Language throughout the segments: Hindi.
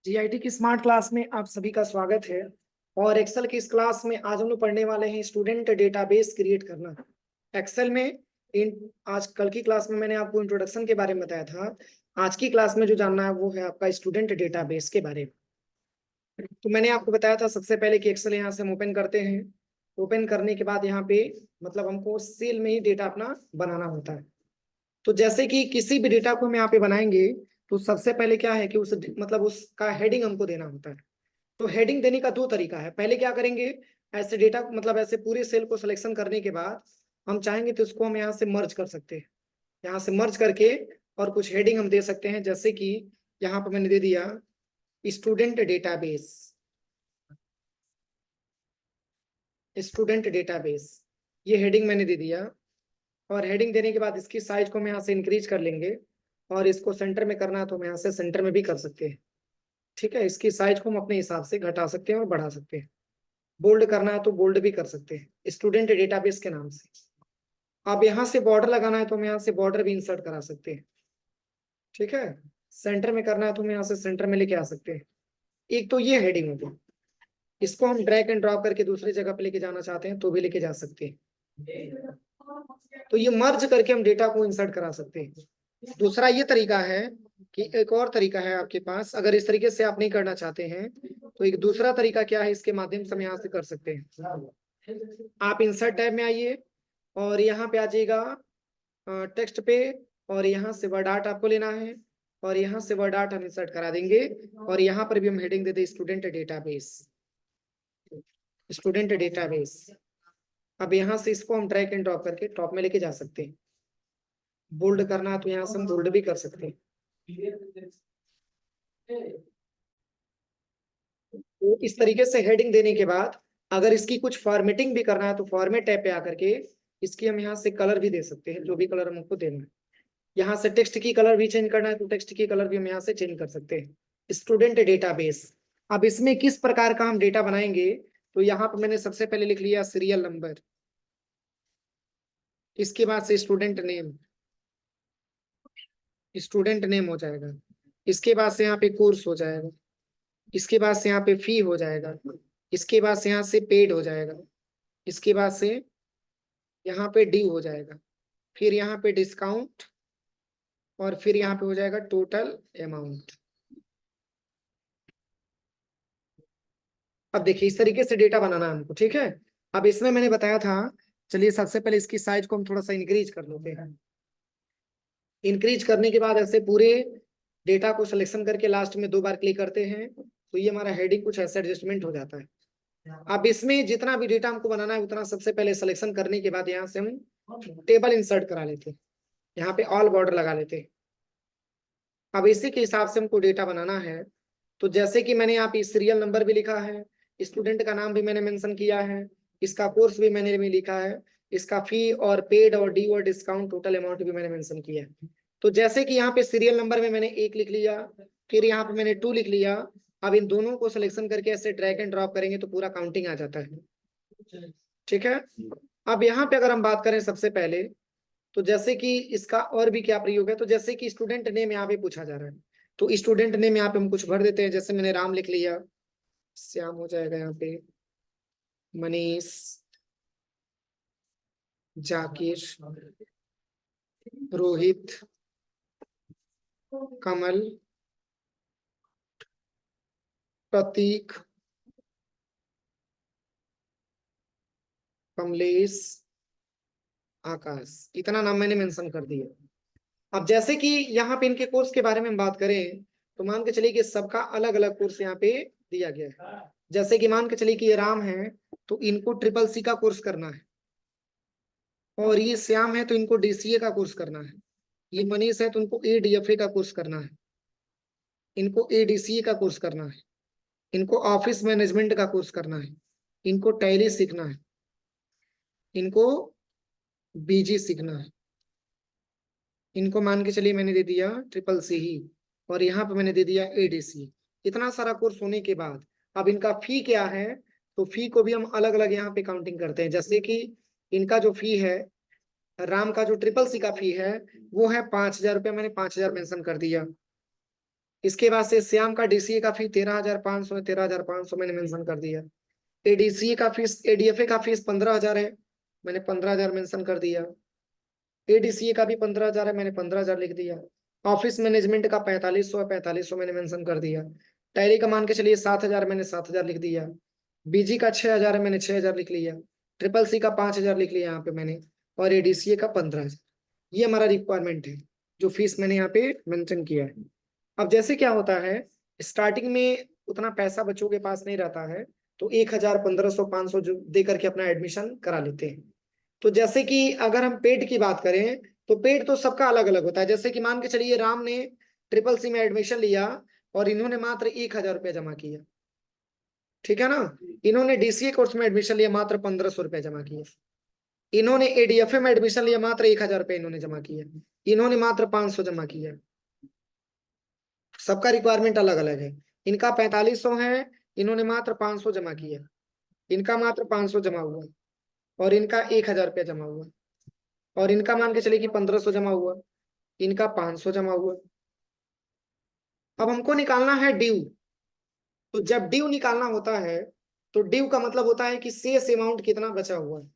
जीआईटी की स्मार्ट क्लास में आप सभी का स्वागत है। और एक्सेल की इस क्लास में आज हम लोग पढ़ने वाले हैं स्टूडेंट डेटाबेस क्रिएट करना। एक्सेल में आज कल की क्लास में मैंने आपको इंट्रोडक्शन के बारे में बताया था। आज की क्लास में जो जानना है वो है आपका स्टूडेंट डेटाबेस के बारे में। तो मैंने आपको बताया था सबसे पहले कि एक्सेल यहाँ से हम ओपन करते हैं। ओपन करने के बाद यहाँ पे मतलब हमको सेल में ही डेटा अपना बनाना होता है। तो जैसे कि किसी भी डेटा को हम यहाँ पे बनाएंगे तो सबसे पहले क्या है कि उस मतलब उसका हेडिंग हमको देना होता है। तो हेडिंग देने का दो तरीका है। पहले क्या करेंगे, ऐसे डेटा मतलब ऐसे पूरे सेल को सिलेक्शन करने के बाद हम चाहेंगे तो इसको हम यहाँ से मर्ज कर सकते हैं। यहाँ से मर्ज करके और कुछ हेडिंग हम दे सकते हैं, जैसे कि यहाँ पर मैंने दे दिया स्टूडेंट डेटाबेस। स्टूडेंट डेटाबेस ये हेडिंग मैंने दे दिया। और हेडिंग देने के बाद इसकी साइज को हम यहाँ से इंक्रीज कर लेंगे। और इसको सेंटर में करना है तो हम यहाँ से सेंटर में भी कर सकते हैं। ठीक है, इसकी साइज को हम अपने हिसाब से घटा सकते हैं और बढ़ा सकते हैं। बोल्ड करना है तो बोल्ड भी कर सकते हैं स्टूडेंट डेटाबेस के नाम से। अब यहाँ से बॉर्डर लगाना है तो हम यहाँ से बॉर्डर भी इंसर्ट करा सकते हैं। ठीक है, सेंटर में करना है तो हम यहाँ से सेंटर में लेके आ सकते हैं। एक तो ये हेडिंग हो गई। इसको हम ड्रैग एंड ड्रॉप करके दूसरी जगह पे लेके जाना चाहते हैं तो भी लेके जा सकते हैं। तो ये मर्ज करके हम डेटा को इंसर्ट करा सकते हैं। दूसरा ये तरीका है कि एक और तरीका है आपके पास, अगर इस तरीके से आप नहीं करना चाहते हैं तो एक दूसरा तरीका क्या है, इसके माध्यम से हम यहाँ से कर सकते हैं। आप इंसर्ट टैब में आइए और यहाँ पे आ जाइएगा टेक्स्ट पे, और यहाँ से वर्ड आर्ट आपको लेना है और यहाँ से वर्ड आर्ट हम इंसर्ट करा देंगे। और यहाँ पर भी हम हेडिंग दे दें स्टूडेंट डेटाबेस। Student database. अब यहाँ से इसको हम ड्रैग एंड ड्रॉप करके टॉप में लेके जा सकते हैं। बोल्ड करना है तो यहाँ से हम बोल्ड भी कर सकते हैं। तो इस तरीके से हेडिंग देने के बाद अगर इसकी कुछ फॉर्मेटिंग भी करना है तो फॉर्मेट टैब पे आकर के इसकी हम यहाँ से कलर भी दे सकते हैं, जो भी कलर हमको देना है। यहाँ से टेक्स्ट की कलर भी चेंज करना है तो टेक्स्ट की कलर भी हम यहाँ से चेंज कर सकते हैं। Student database. अब इसमें किस प्रकार का हम डेटा बनाएंगे, तो यहाँ पर मैंने सबसे पहले लिख लिया सीरियल नंबर। इसके बाद से स्टूडेंट नेम। स्टूडेंट नेम हो जाएगा। इसके बाद से यहाँ पे कोर्स हो जाएगा। इसके बाद से यहाँ पे फी हो जाएगा। इसके बाद से यहाँ से पेड हो जाएगा। इसके बाद से यहाँ पे ड्यू हो जाएगा। फिर यहाँ पे डिस्काउंट। और फिर यहाँ पे हो जाएगा टोटल अमाउंट। अब देखिए इस तरीके से डेटा बनाना है हमको। ठीक है, अब इसमें मैंने बताया था, चलिए सबसे पहले इसकी साइज को हम थोड़ा सा इंक्रीज कर लेते हैं। इंक्रीज करने के बाद ऐसे पूरे डेटा को सिलेक्शन करके लास्ट में दो बार क्लिक करते हैं तो ये हमारा हेडिंग कुछ ऐसे एडजस्टमेंट हो जाता है। अब इसमें जितना भी डेटा हमको बनाना है उतना सबसे पहले सिलेक्शन करने के बाद यहाँ से हम टेबल इंसर्ट करा लेते हैं। यहाँ पे ऑल बॉर्डर लगा लेते हैं। अब इसी के हिसाब से हमको डेटा बनाना है। तो जैसे कि मैंने यहाँ पे सीरियल नंबर भी लिखा है, स्टूडेंट का नाम भी मैंने मेंशन किया है, इसका कोर्स भी मैंने भी लिखा है, इसका फी और पेड और डी और डिस्काउंट टोटल अमाउंट भी मैंने मेंशन किया है। तो जैसे कि यहाँ पे सीरियल नंबर में मैंने 1 लिख लिया, फिर यहाँ पे मैंने 2 लिख लिया। अब इन दोनों को सिलेक्शन करके ऐसे ड्रैग एंड ड्रॉप करेंगे तो पूरा काउंटिंग आ जाता है। ठीक है, अब यहाँ पे अगर हम बात करें सबसे पहले, तो जैसे कि इसका और भी क्या प्रयोग है, तो जैसे कि स्टूडेंट नेम यहाँ पे पूछा जा रहा है तो स्टूडेंट नेम यहाँ पे हम कुछ भर देते हैं। जैसे मैंने राम लिख लिया, श्याम हो जाएगा यहाँ पे, मनीष, जाकिर, रोहित, कमल, प्रतीक, कमलेश, आकाश। इतना नाम मैंने मेंशन कर दिया। अब जैसे कि यहाँ पे इनके कोर्स के बारे में हम बात करें तो मान के चलिए कि सबका अलग अलग कोर्स यहाँ पे दिया गया है। जैसे कि मान के चलिए कि ये राम है तो इनको ट्रिपल सी का कोर्स करना है, और ये श्याम है तो इनको डीसीए का कोर्स करना है, ये मनीष है तो इनको एडीएफए का कोर्स करना है, इनको एडीसीए का कोर्स करना है, इनको ऑफिस मैनेजमेंट का कोर्स करना है, इनको टैली सीखना है, इनको बीजी सीखना है। इनको मान के चलिए मैंने दे दिया ट्रिपल सी ही, और यहाँ पे मैंने दे दिया एडीसी। इतना सारा कोर्स होने के बाद अब इनका फी क्या है, तो फी को भी हम अलग अलग यहाँ पे काउंटिंग करते हैं। जैसे कि इनका जो फी है, राम का जो ट्रिपल सी का फी है वो है 5,000 रुपया, मैंने 5,000 मेंशन कर दिया। इसके बाद से श्याम का डीसीए का फीस 13,500 है, 13,500 मैंने मेंशन कर दिया। एडीसीए का फीस, एडीएफए का फीस 15,000 है, मैंने 15,000 मेंशन कर दिया। एडीसीए का भी 15,000 है, मैंने 15,000 लिख दिया। ऑफिस मैनेजमेंट का 4500 है, 4500 मैंने मेंशन कर दिया। टैली का मान के चलिए 7,000, मैंने 7,000 लिख दिया। बीजी का 6,000 है, मैंने 6,000 लिख लिया। ट्रिपल सी का 5,000 लिख लिया यहाँ पे मैंने, और एडीसीए का 15,000। ये हमारा रिक्वायरमेंट है, जो फीस मैंने यहाँ पे मेंशन किया है। अब जैसे क्या होता है, स्टार्टिंग में उतना पैसा बच्चों के पास नहीं रहता है, तो 1,000, 1,500, 500 जो दे करके अपना एडमिशन करा लेते हैं। तो जैसे कि अगर हम पेड की बात करें, तो पेड तो सबका अलग अलग होता है। जैसे कि मान के चलिए राम ने ट्रिपल सी में एडमिशन लिया और इन्होंने मात्र 1,000 रुपया जमा किया, ठीक है ना। इन्होंने डीसीए कोर्स में एडमिशन लिया, मात्र 1,500 रुपया जमा किया। इन्होंने एडीएफए में एडमिशन लिया, मात्र 1,000 रुपया इन्होंने जमा किया। इन्होंने मात्र 500 जमा किया। सबका रिक्वायरमेंट अलग अलग है। इनका 4500 है, इन्होंने मात्र 500 जमा किया। इनका मात्र 500 जमा हुआ, और इनका 1,000 रुपया जमा हुआ। और इनका मान के चलिए कि 1,500 जमा हुआ, इनका 500 जमा हुआ। अब हमको निकालना है ड्यू। तो जब ड्यू निकालना होता है, तो ड्यू का मतलब होता है कि शेष अमाउंट कितना बचा हुआ है।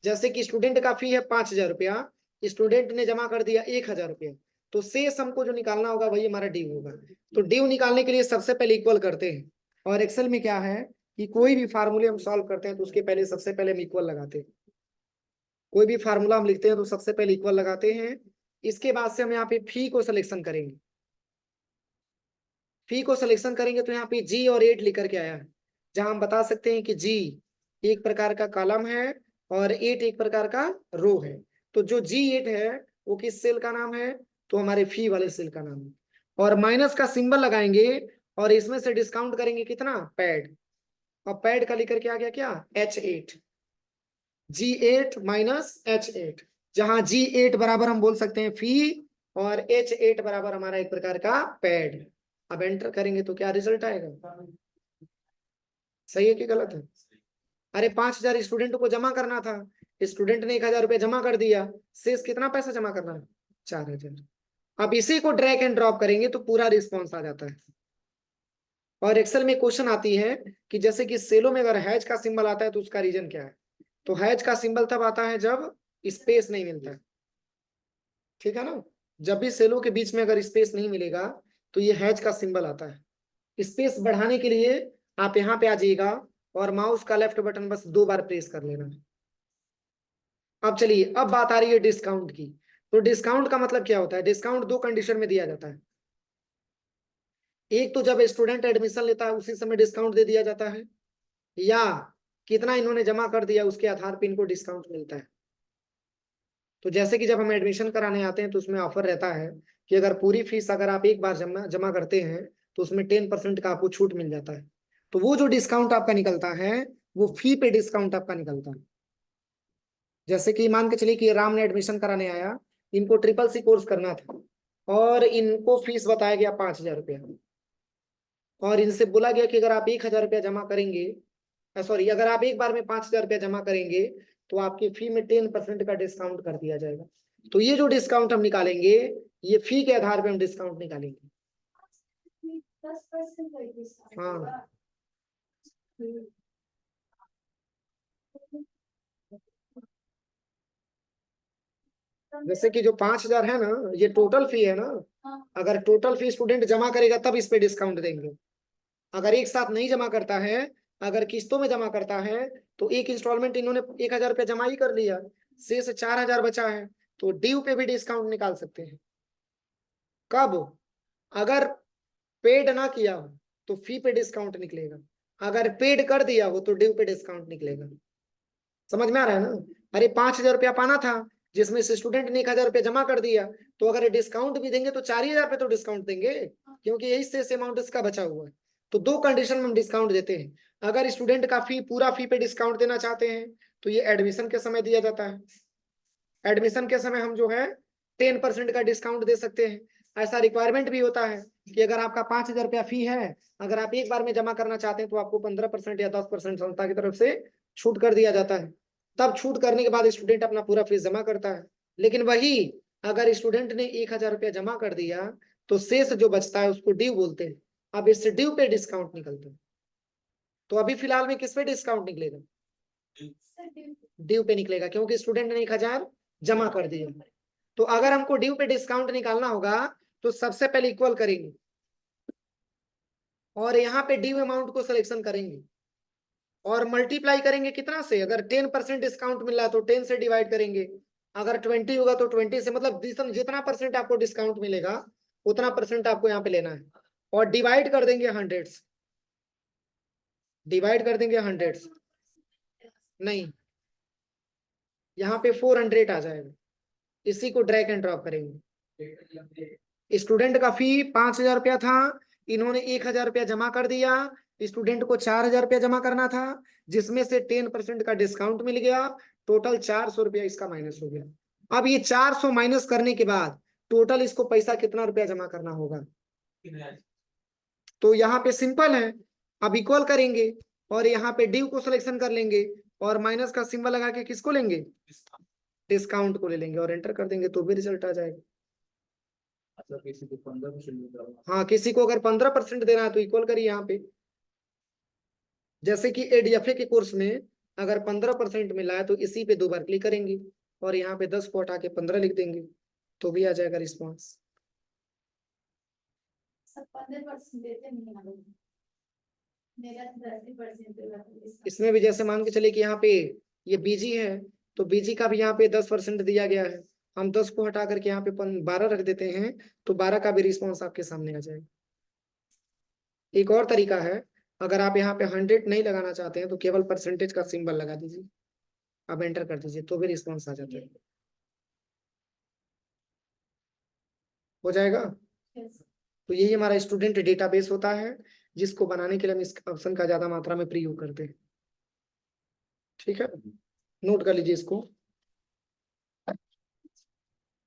जैसे कि स्टूडेंट का फी है 5,000 रुपया, स्टूडेंट ने जमा कर दिया 1,000 रुपया, तो शेष हमको जो निकालना होगा वही हमारा ड्यू होगा। तो ड्यू निकालने के लिए सबसे पहले इक्वल करते हैं। और एक्सेल में क्या है कि कोई भी फार्मूले हम सॉल्व करते हैं तो उसके पहले सबसे पहले हम इक्वल लगाते हैं। कोई भी फार्मूला हम लिखते हैं तो सबसे पहले इक्वल लगाते हैं। इसके बाद से हम यहाँ पे फी को सिलेक्शन करेंगे। फी को सिलेक्शन करेंगे तो यहाँ पे जी और 8 लिख करके आया है, जहां हम बता सकते हैं कि जी एक प्रकार का कॉलम है और 8 एक प्रकार का रो है। तो जो G8 है वो किस सेल का नाम है, तो हमारे फी वाले सेल का नाम है। और माइनस का सिंबल लगाएंगे और इसमें से डिस्काउंट करेंगे कितना, पैड। और पैड का लिख करके आ गया क्या, H8। G8 माइनस H8, जहां G8 बराबर हम बोल सकते हैं फी और H8 बराबर हमारा एक प्रकार का पैड। अब एंटर करेंगे तो क्या रिजल्ट आएगा, सही है कि गलत है। अरे 5,000 स्टूडेंट को जमा करना था, स्टूडेंट ने 1,000 रुपया जमा कर दिया, शेष कितना पैसा जमा करना है, 4,000। अब इसी को ड्रैग एंड ड्रॉप करेंगे तो पूरा रिस्पॉन्स आ जाता है। और एक्सेल में क्वेश्चन आती है कि जैसे कि सेलों में अगर हैज का सिंबल आता है तो उसका रीजन क्या है। तो हैज का सिंबल तब आता है जब स्पेस नहीं मिलता है, ठीक है ना। जब भी सेलों के बीच में अगर स्पेस नहीं मिलेगा तो ये हैज का सिंबल आता है। स्पेस बढ़ाने के लिए आप यहाँ पे आ जाइएगा और माउस का लेफ्ट बटन बस 2 बार प्रेस कर लेना। अब चलिए, अब बात आ रही है डिस्काउंट की। तो डिस्काउंट का मतलब क्या होता है, डिस्काउंट 2 कंडीशन में दिया जाता है। एक तो जब स्टूडेंट एडमिशन लेता है उसी समय डिस्काउंट दे दिया जाता है, या कितना इन्होंने जमा कर दिया उसके आधार पर इनको डिस्काउंट मिलता है। तो जैसे कि जब हम एडमिशन कराने आते हैं तो उसमें ऑफर रहता है कि अगर पूरी फीस अगर आप एक बार जमा जमा करते हैं तो उसमें 10% का आपको छूट मिल जाता है। तो वो जो डिस्काउंट आपका निकलता है वो फी पे डिस्काउंट आपका निकलता है। जैसे कि मान के चलिए कि राम ने एडमिशन कराने आया, इनको ट्रिपल सी कोर्स करना था और इनको फीस बताया गया 5,000 रुपया, और इनसे बोला गया कि अगर आप 1,000 रुपया जमा करेंगे, सॉरी अगर आप एक बार में 5,000 रुपया जमा करेंगे तो आपकी फी में 10% का डिस्काउंट कर दिया जाएगा। तो ये जो डिस्काउंट हम निकालेंगे, ये फी के आधार पे हम डिस्काउंट निकालेंगे। हाँ, जैसे कि जो 5,000 है ना, ये टोटल फी है ना। अगर टोटल फी स्टूडेंट जमा करेगा तब इस पे डिस्काउंट देंगे। अगर एक साथ नहीं जमा करता है, अगर किस्तों में जमा करता है, तो एक इंस्टॉलमेंट इन्होंने 1,000 रुपया जमा ही कर लिया, शेष 4,000 बचा है, तो ड्यू पे भी डिस्काउंट निकाल सकते हैं। कब, अगर पेड ना किया हो तो फी पे डिस्काउंट निकलेगा, अगर पेड कर दिया हो तो ड्यू पे डिस्काउंट निकलेगा। समझ में आ रहा है ना। अरे 5,000 रुपया पाना था, जिसमें से स्टूडेंट ने 1,000 रुपया जमा कर दिया, तो अगर डिस्काउंट भी देंगे तो 4,000 पे तो डिस्काउंट देंगे, क्योंकि यही से अमाउंट इसका बचा हुआ है। तो 2 कंडीशन में हम डिस्काउंट देते हैं। अगर स्टूडेंट का फी पूरा फी पे डिस्काउंट देना चाहते हैं तो ये एडमिशन के समय दिया जाता है। एडमिशन के समय हम जो है 10% का डिस्काउंट दे सकते हैं। ऐसा रिक्वायरमेंट भी होता है कि अगर आपका 5,000 रुपया फी है, अगर आप एक बार में जमा करना चाहते हैं तो आपको 15% या 10% संस्था की तरफ से छूट कर दिया जाता है। तब छूट करने के बाद स्टूडेंट अपना पूरा फीस जमा करता है। लेकिन वही अगर स्टूडेंट ने 1,000 रुपया जमा कर दिया तो शेष जो बचता है उसको ड्यू बोलते हैं। अब इस ड्यू पे डिस्काउंट निकलता है। तो अभी फिलहाल में किस पे डिस्काउंट निकलेगा? ड्यू पे निकलेगा, क्योंकि स्टूडेंट ने 1000 जमा कर दिया। तो अगर हमको ड्यू पे डिस्काउंट निकालना होगा तो सबसे पहले इक्वल करेंगे और यहाँ पे ड्यू अमाउंट को सिलेक्शन करेंगे और मल्टीप्लाई करेंगे कितना से? अगर 10% डिस्काउंट मिल रहा है तो 10 से डिवाइड करेंगे, अगर 20 होगा तो 20 से, मतलब जितना परसेंट आपको डिस्काउंट मिलेगा उतना परसेंट आपको यहाँ पे लेना है और डिवाइड कर देंगे 100 से। डिवाइड कर देंगे 100 से, नहीं, यहाँ पे 400 आ जाएगा। इसी को ड्रैग एंड ड्रॉप करेंगे। स्टूडेंट का फी 5000 रुपया था, इन्होंने 1000 रुपया जमा कर दिया। स्टूडेंट को 4000 रुपया जमा करना था, जिसमें से 10% का डिस्काउंट मिल गया। टोटल 400 रुपया इसका माइनस हो गया। अब ये 400 माइनस करने के बाद टोटल इसको पैसा कितना रुपया जमा करना होगा? तो यहाँ पे सिंपल है, अब इक्वल करेंगे और यहाँ पे ड्यू को सिलेक्शन कर लेंगे और माइनस का सिंबल लगा के किसको लेंगे? डिस्काउंट को ले लेंगे और एंटर कर देंगे तो भी रिजल्ट आ जाएगा। किसी को 15%, हाँ, किसी को अगर 15% देना है तो इक्वल करिए यहाँ पे। जैसे कि एडीएफए के कोर्स में अगर 15% मिला है तो इसी पे 2 बार क्लिक करेंगे और यहाँ पे 10 को हटा के 15 लिख देंगे तो भी आ जाएगा रिस्पॉन्स। इसमें भी जैसे मान के चले कि यहाँ पे ये बीजी है तो बीजी का भी यहाँ पे 10% दिया गया है। हम 10 को हटा करके यहाँ पे 12 रख देते हैं तो 12 का भी रिस्पॉन्स आपके सामने आ जाएगा। एक और तरीका है, अगर आप यहाँ पे 100 नहीं लगाना चाहते हैं तो केवल परसेंटेज का सिंबल लगा दीजिए, अब एंटर कर दीजिए तो भी रिस्पॉन्स आ जाता है। हो जाएगा। तो यही हमारा स्टूडेंट डेटाबेस होता है, जिसको बनाने के लिए हम इस ऑप्शन का ज्यादा मात्रा में प्रयोग करते हैं। ठीक है, नोट कर लीजिए इसको।